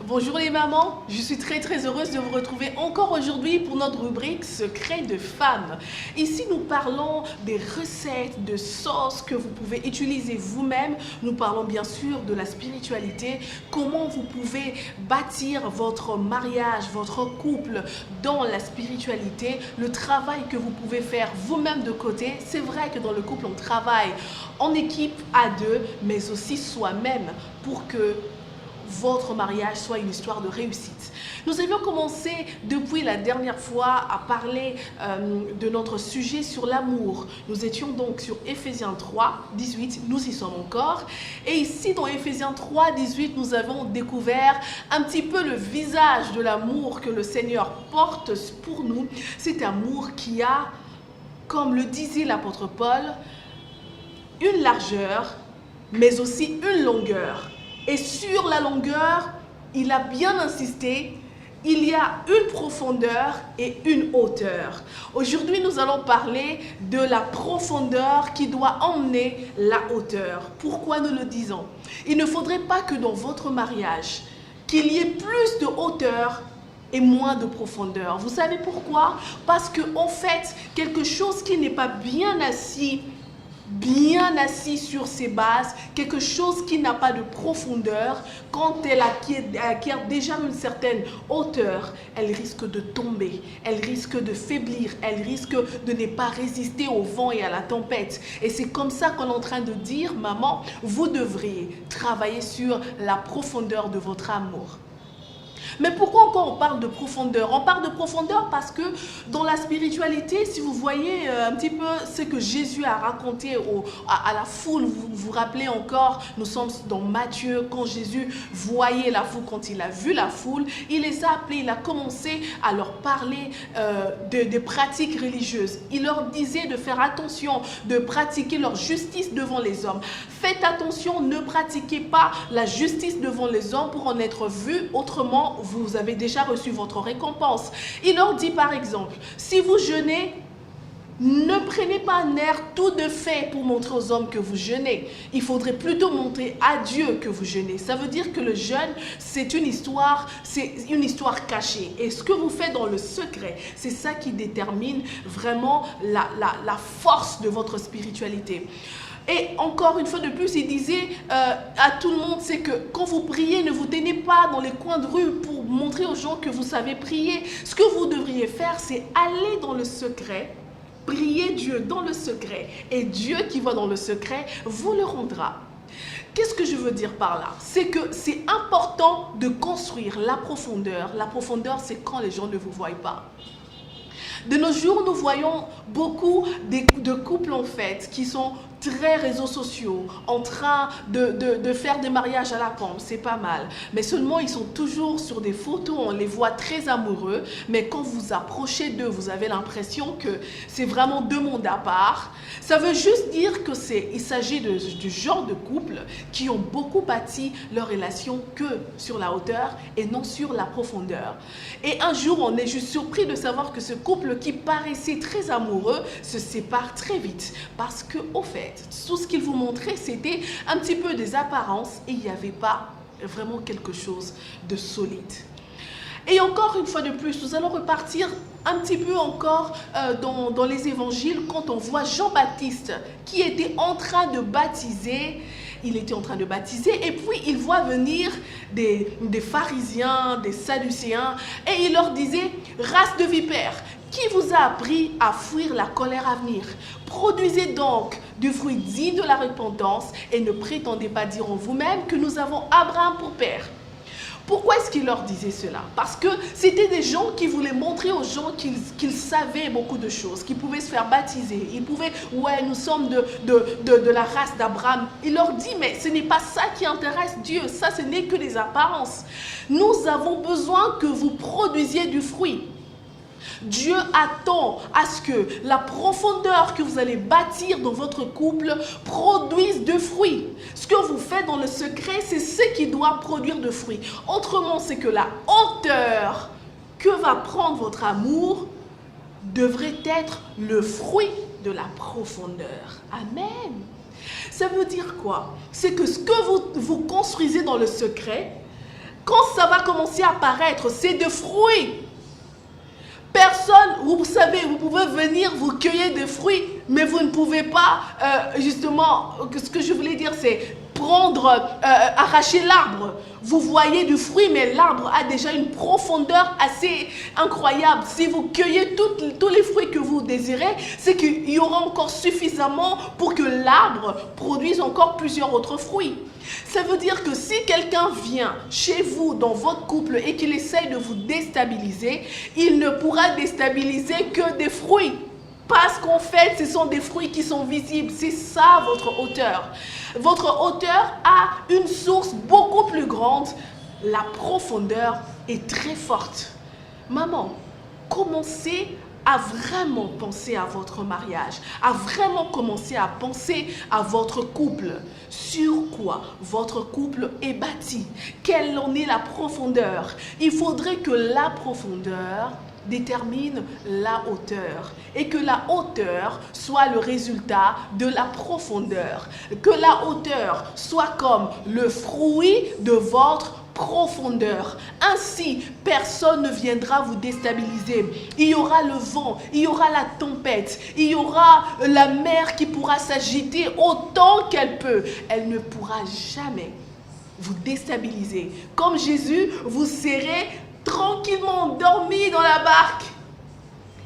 Bonjour les mamans, je suis très heureuse de vous retrouver encore aujourd'hui pour notre rubrique Secrets de femmes. Ici nous parlons des recettes, de sauces que vous pouvez utiliser vous-même. Nous parlons bien sûr de la spiritualité, comment vous pouvez bâtir votre mariage, votre couple dans la spiritualité, le travail que vous pouvez faire vous-même de côté. C'est vrai que dans le couple on travaille en équipe à deux, mais aussi soi-même pour que votre mariage soit une histoire de réussite. Nous avions commencé depuis la dernière fois à parler de notre sujet sur l'amour. Nous étions donc sur Éphésiens 3, 18, nous y sommes encore. Et ici dans Éphésiens 3, 18, nous avons découvert un petit peu le visage de l'amour que le Seigneur porte pour nous. Cet amour qui a, comme le disait l'apôtre Paul, une largeur, mais aussi une longueur. Et sur la longueur, il a bien insisté, il y a une profondeur et une hauteur. Aujourd'hui, nous allons parler de la profondeur qui doit emmener la hauteur. Pourquoi nous le disons? Il ne faudrait pas que dans votre mariage, qu'il y ait plus de hauteur et moins de profondeur. Vous savez pourquoi? Parce qu'en fait, quelque chose qui n'est pas bien assis sur ses bases, quelque chose qui n'a pas de profondeur, quand elle acquiert déjà une certaine hauteur, elle risque de tomber, elle risque de faiblir, elle risque de ne pas résister au vent et à la tempête. Et c'est comme ça qu'on est en train de dire, maman, vous devriez travailler sur la profondeur de votre amour. Mais pourquoi encore on parle de profondeur? On parle de profondeur parce que dans la spiritualité, si vous voyez un petit peu ce que Jésus a raconté à la foule, vous vous rappelez encore, nous sommes dans Matthieu, quand Jésus voyait la foule, quand il a vu la foule, il les a appelés, il a commencé à leur parler de pratiques religieuses. Il leur disait de faire attention, de pratiquer leur justice devant les hommes. Faites attention, ne pratiquez pas la justice devant les hommes pour en être vu, autrement vous avez déjà reçu votre récompense. Il leur dit par exemple, si vous jeûnez, ne prenez pas un air tout de fait pour montrer aux hommes que vous jeûnez. Il faudrait plutôt montrer à Dieu que vous jeûnez. Ça veut dire que le jeûne, c'est une histoire cachée. Et ce que vous faites dans le secret, c'est ça qui détermine vraiment la force de votre spiritualité. Et encore une fois de plus, il disait à tout le monde, c'est que quand vous priez, ne vous tenez pas dans les coins de rue pour montrer aux gens que vous savez prier. Ce que vous devriez faire, c'est aller dans le secret, prier Dieu dans le secret. Et Dieu qui va dans le secret vous le rendra. Qu'est-ce que je veux dire par là? C'est que c'est important de construire la profondeur. La profondeur, c'est quand les gens ne vous voient pas. De nos jours, nous voyons beaucoup de couples en fait qui sont très réseaux sociaux, en train de faire des mariages à la pompe, c'est pas mal. Mais seulement, ils sont toujours sur des photos, on les voit très amoureux, mais quand vous approchez d'eux, vous avez l'impression que c'est vraiment deux mondes à part. Ça veut juste dire qu'il s'agit du genre de couple qui ont beaucoup bâti leur relation que sur la hauteur et non sur la profondeur. Et un jour, on est juste surpris de savoir que ce couple qui paraissait très amoureux se sépare très vite parce que, au fait, tout ce qu'il vous montrait, c'était un petit peu des apparences et il n'y avait pas vraiment quelque chose de solide. Et encore une fois de plus, nous allons repartir un petit peu encore dans les évangiles quand on voit Jean-Baptiste qui était en train de baptiser. Il était en train de baptiser et puis il voit venir des pharisiens, des sadducéens et il leur disait « Race de vipères, qui vous a appris à fuir la colère à venir? Produisez donc du fruit digne de la repentance et ne prétendez pas dire en vous-même que nous avons Abraham pour père. » Pourquoi est-ce qu'il leur disait cela? Parce que c'était des gens qui voulaient montrer aux gens qu'ils savaient beaucoup de choses, qu'ils pouvaient se faire baptiser. Ils pouvaient, ouais, nous sommes de la race d'Abraham. Il leur dit, mais ce n'est pas ça qui intéresse Dieu. Ça, ce n'est que des apparences. Nous avons besoin que vous produisiez du fruit. Dieu attend à ce que la profondeur que vous allez bâtir dans votre couple produise de fruits. Ce que vous faites dans le secret, c'est ce qui doit produire de fruits. Autrement, c'est que la hauteur que va prendre votre amour devrait être le fruit de la profondeur. Amen. Ça veut dire quoi? C'est que ce que vous construisez dans le secret, quand ça va commencer à apparaître, c'est de fruits. Personne, vous savez, vous pouvez venir, vous cueillir des fruits, mais vous ne pouvez pas, justement, ce que je voulais dire, c'est arracher l'arbre. Vous voyez du fruit, mais l'arbre a déjà une profondeur assez incroyable. Si vous cueillez tous les fruits que vous désirez, c'est qu'il y aura encore suffisamment pour que l'arbre produise encore plusieurs autres fruits. Ça veut dire que si quelqu'un vient chez vous, dans votre couple, et qu'il essaye de vous déstabiliser, il ne pourra déstabiliser que des fruits. Parce qu'en fait, ce sont des fruits qui sont visibles. C'est ça votre hauteur. Votre hauteur a une source beaucoup plus grande. La profondeur est très forte. Maman, commencez à vraiment penser à votre mariage, à vraiment commencer à penser à votre couple. Sur quoi votre couple est bâti? Quelle en est la profondeur? Il faudrait que la profondeur détermine la hauteur et que la hauteur soit le résultat de la profondeur. Que la hauteur soit comme le fruit de votre profondeur. Ainsi, personne ne viendra vous déstabiliser. Il y aura le vent, il y aura la tempête, il y aura la mer qui pourra s'agiter autant qu'elle peut. Elle ne pourra jamais vous déstabiliser. Comme Jésus, vous serez tranquillement endormi dans la barque.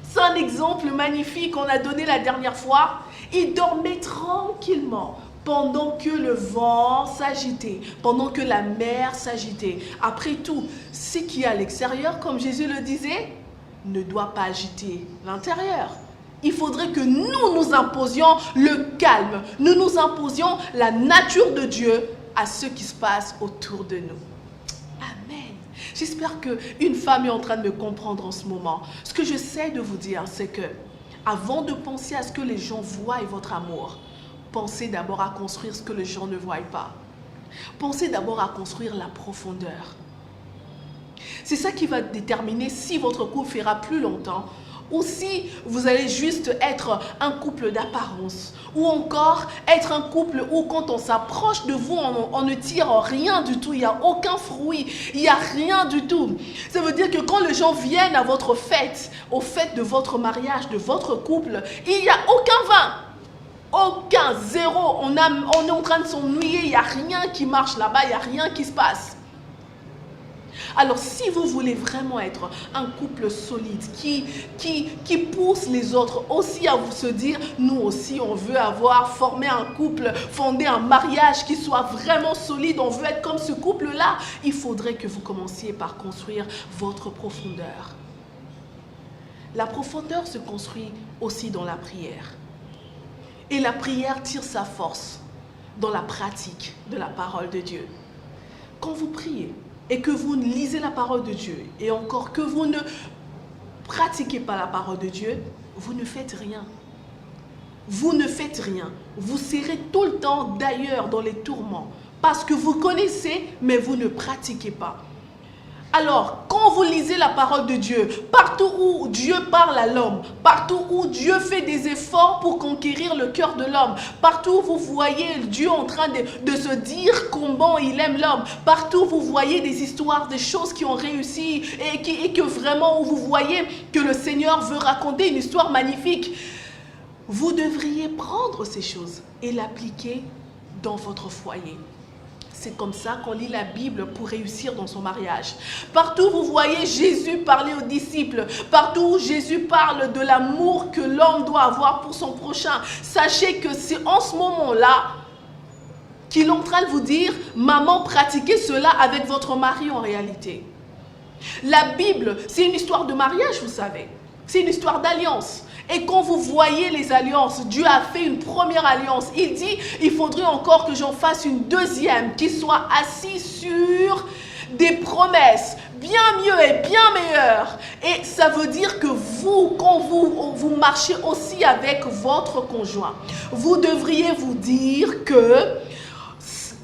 C'est un exemple magnifique qu'on a donné la dernière fois. Il dormait tranquillement pendant que le vent s'agitait, pendant que la mer s'agitait. Après tout, ce qui est à l'extérieur, comme Jésus le disait, ne doit pas agiter l'intérieur. Il faudrait que nous imposions le calme, nous imposions la nature de Dieu à ce qui se passe autour de nous. Amen. J'espère qu'une femme est en train de me comprendre en ce moment. Ce que j'essaie de vous dire, c'est que avant de penser à ce que les gens voient votre amour, pensez d'abord à construire ce que les gens ne voient pas. Pensez d'abord à construire la profondeur. C'est ça qui va déterminer si votre couple fera plus longtemps ou si vous allez juste être un couple d'apparence ou encore être un couple où quand on s'approche de vous, on ne tire rien du tout, il n'y a aucun fruit, il n'y a rien du tout. Ça veut dire que quand les gens viennent à votre fête, aux fêtes de votre mariage, de votre couple, il n'y a aucun vin. Aucun, zéro, on est en train de s'ennuyer, il n'y a rien qui marche là-bas, il n'y a rien qui se passe. Alors si vous voulez vraiment être un couple solide qui pousse les autres aussi à vous se dire, nous aussi on veut former un couple, fonder un mariage qui soit vraiment solide, on veut être comme ce couple-là, il faudrait que vous commenciez par construire votre profondeur. La profondeur se construit aussi dans la prière. Et la prière tire sa force dans la pratique de la parole de Dieu. Quand vous priez et que vous lisez la parole de Dieu et encore que vous ne pratiquez pas la parole de Dieu, vous ne faites rien. Vous ne faites rien. Vous serez tout le temps d'ailleurs dans les tourments parce que vous connaissez mais vous ne pratiquez pas. Alors, quand vous lisez la parole de Dieu, partout où Dieu parle à l'homme, partout où Dieu fait des efforts pour conquérir le cœur de l'homme, partout où vous voyez Dieu en train de se dire combien il aime l'homme, partout où vous voyez des histoires, des choses qui ont réussi et que vraiment où vous voyez que le Seigneur veut raconter une histoire magnifique, vous devriez prendre ces choses et l'appliquer dans votre foyer. C'est comme ça qu'on lit la Bible pour réussir dans son mariage. Partout où vous voyez Jésus parler aux disciples, partout où Jésus parle de l'amour que l'homme doit avoir pour son prochain, sachez que c'est en ce moment-là qu'il est en train de vous dire, maman, pratiquez cela avec votre mari en réalité. La Bible, c'est une histoire de mariage, vous savez. C'est une histoire d'alliance. Et quand vous voyez les alliances, Dieu a fait une première alliance. Il dit, il faudrait encore que j'en fasse une deuxième qui soit assise sur des promesses bien mieux et bien meilleures. Et ça veut dire que vous, quand vous marchez aussi avec votre conjoint, vous devriez vous dire que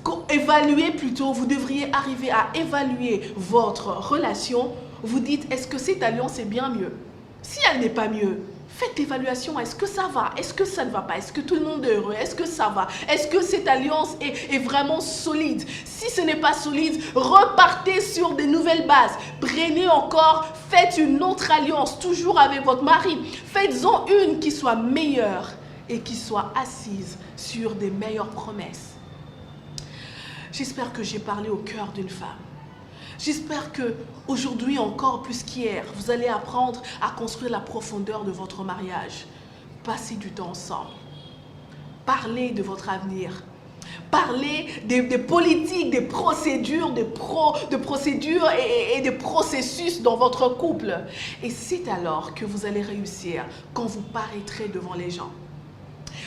vous devriez arriver à évaluer votre relation. Vous dites, est-ce que cette alliance est bien mieux? Si elle n'est pas mieux, Faites l'évaluation. Est-ce que ça va? Est-ce que ça ne va pas? Est-ce que tout le monde est heureux? Est-ce que ça va? Est-ce que cette alliance est vraiment solide? Si ce n'est pas solide, repartez sur des nouvelles bases. Prenez encore, faites une autre alliance, toujours avec votre mari. Faites-en une qui soit meilleure et qui soit assise sur des meilleures promesses. J'espère que j'ai parlé au cœur d'une femme. J'espère que aujourd'hui encore plus qu'hier, vous allez apprendre à construire la profondeur de votre mariage. Passez du temps ensemble. Parlez de votre avenir. Parlez des politiques, des procédures, procédures et des processus dans votre couple. Et c'est alors que vous allez réussir quand vous paraîtrez devant les gens.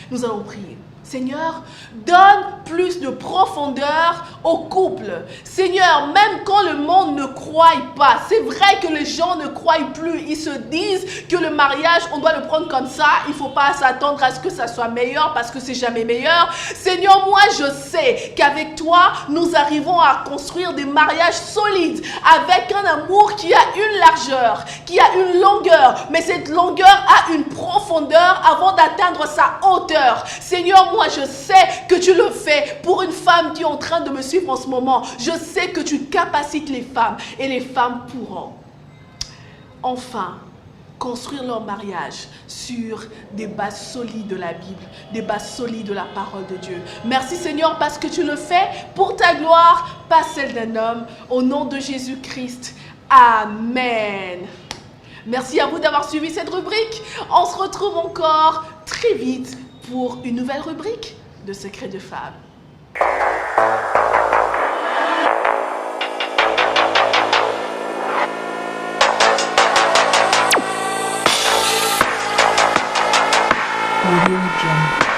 Nous allons prier. Seigneur, donne plus de profondeur au couple. Seigneur, même quand le monde ne croit pas, c'est vrai que les gens ne croient plus. Ils se disent que le mariage, on doit le prendre comme ça. Il ne faut pas s'attendre à ce que ça soit meilleur parce que c'est jamais meilleur. Seigneur, moi, je sais qu'avec toi, nous arrivons à construire des mariages solides avec un amour qui a une largeur, qui a une longueur. Mais cette longueur a une profondeur avant d'atteindre sa hauteur. Seigneur, moi, je sais que tu le fais pour une femme qui est en train de me suivre en ce moment. Je sais que tu capacites les femmes et les femmes pourront enfin construire leur mariage sur des bases solides de la Bible, des bases solides de la parole de Dieu. Merci Seigneur parce que tu le fais pour ta gloire, pas celle d'un homme. Au nom de Jésus-Christ, Amen. Merci à vous d'avoir suivi cette rubrique. On se retrouve encore très vite pour une nouvelle rubrique de Secrets de Femmes. Audio Jungle.